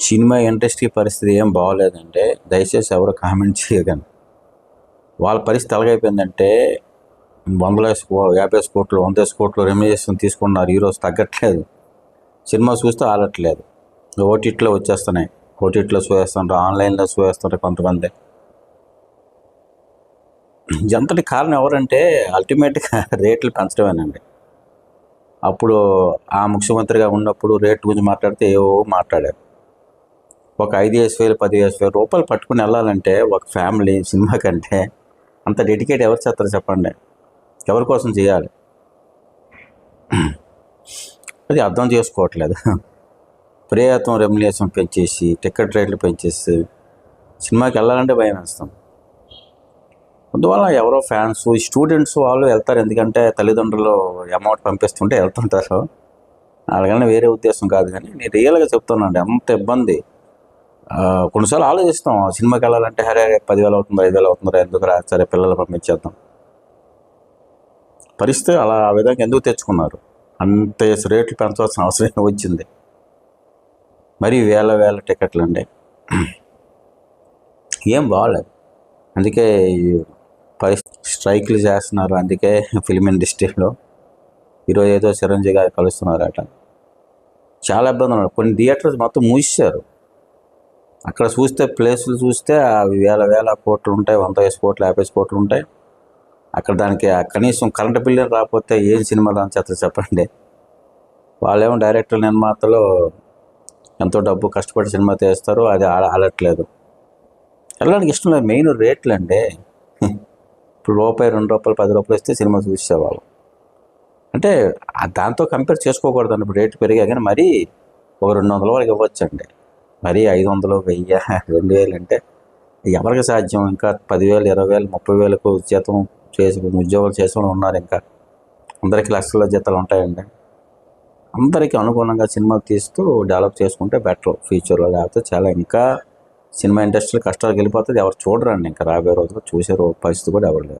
Cinema industry పరిస్థితి ఏం బాగోలేదంటే దయచేసి ఎవరు కామెంట్ చేయకండి. వాళ్ళ పరిస్థితి ఎలాగైపోయిందంటే 50 కోట్లు 100 కోట్లు రెమ్యునరేషన్ తీసుకున్నారు. ఈరోజు తగ్గట్లేదు. సినిమా చూస్తే ఆడట్లేదు. ఓటీటీలో వచ్చేస్తున్నాయి. ఓటీటీలో చూసేస్తుంటారు, ఆన్లైన్లో చూసేస్తుంటారు కొంతమంది. ఎంతటి కారణం ఎవరంటే అల్టిమేట్గా రేట్లు పెంచడమేనండి. అప్పుడు ఆ ముఖ్యమంత్రిగా ఉన్నప్పుడు రేట్ గురించి మాట్లాడితే ఏవో మాట్లాడారు. ఒక 5,000 10,000 రూపాయలు పట్టుకుని వెళ్ళాలంటే ఒక ఫ్యామిలీ సినిమా కంటే అంత డెడికేట్ ఎవరు చేస్తారు చెప్పండి? ఎవరి కోసం చేయాలి? అది అర్థం చేసుకోవట్లేదు. ప్రియత్వం రెమ్యునరేషన్ పెంచేసి టికెట్ రేట్లు పెంచేసి సినిమాకి వెళ్ళాలంటే భయం వేస్తాం. అందువల్ల ఎవరో ఫ్యాన్స్ స్టూడెంట్స్ వాళ్ళు వెళ్తారు. ఎందుకంటే తల్లిదండ్రులు అమౌంట్ పంపిస్తుంటే వెళ్తుంటారు. అలాగనే వేరే ఉద్దేశం కాదు, కానీ నేను రియల్గా చెప్తున్నానండి. అంత ఇబ్బంది. కొన్నిసార్లు ఆలోచిస్తాం సినిమాకి వెళ్ళాలంటే హరే 10,000 అవుతుంది 5,000 అవుతుందా, ఎందుకు రా, సరే పిల్లలు పంపించేద్దాం. పరిస్థితి అలా ఆ విధంగా ఎందుకు తెచ్చుకున్నారు? అంతే రేట్లు పెంచాల్సిన అవసరం వచ్చింది. మరి వేల టికెట్లు అండి. ఏం బాగాలేదు. అందుకే స్ట్రైక్లు చేస్తున్నారు. అందుకే ఫిలిం ఇండస్ట్రీలో ఈరోజు ఏదో చిరంజీవి గారు కలుస్తున్నారట. చాలా ఇబ్బంది ఉన్నారు. కొన్ని థియేటర్స్ మొత్తం మూసేశారు. అక్కడ చూస్తే ప్లేసులు చూస్తే అవి వేల కోట్లు ఉంటాయి, 100 కోట్లు 50 కోట్లు ఉంటాయి. అక్కడ దానికి కనీసం కరెంటు బిల్లు రాకపోతే ఏం సినిమా దాని చేత చెప్పండి. వాళ్ళేమో డైరెక్టర్ నిర్మాతలు ఎంతో డబ్బు కష్టపడి సినిమా తీస్తారు, అది ఆడట్లేదు. వెళ్ళడానికి ఇష్టం లేదు. మెయిన్ రేట్లు అండి. ఇప్పుడు రూపాయి 2 రూపాయలు 10 రూపాయలు ఇస్తే సినిమా చూసేవాళ్ళు. అంటే దాంతో కంపేర్ చేసుకోకూడదు. ఇప్పుడు రేటు పెరిగా కానీ మరీ ఒక 200 వరకు ఇవ్వచ్చండి. మరీ 500 1000 2000 అంటే ఎవరికి సాధ్యం? ఇంకా 10,000 20,000 30,000కు జీతం చేసి ఉద్యోగాలు చేసే వాళ్ళు ఉన్నారు. ఇంకా అందరికీ లక్షల జీతాలు ఉంటాయండి. అందరికీ అనుగుణంగా సినిమాలు తీస్తూ డెవలప్ చేసుకుంటే బెటర్ ఫ్యూచర్లో. లేకపోతే చాలా ఇంకా సినిమా ఇండస్ట్రీలో కష్టాలకు వెళ్ళిపోతుంది. ఎవరు చూడరండి. ఇంకా రాబోయే రోజుల్లో చూసే పరిస్థితి కూడా ఎవరు లేదు.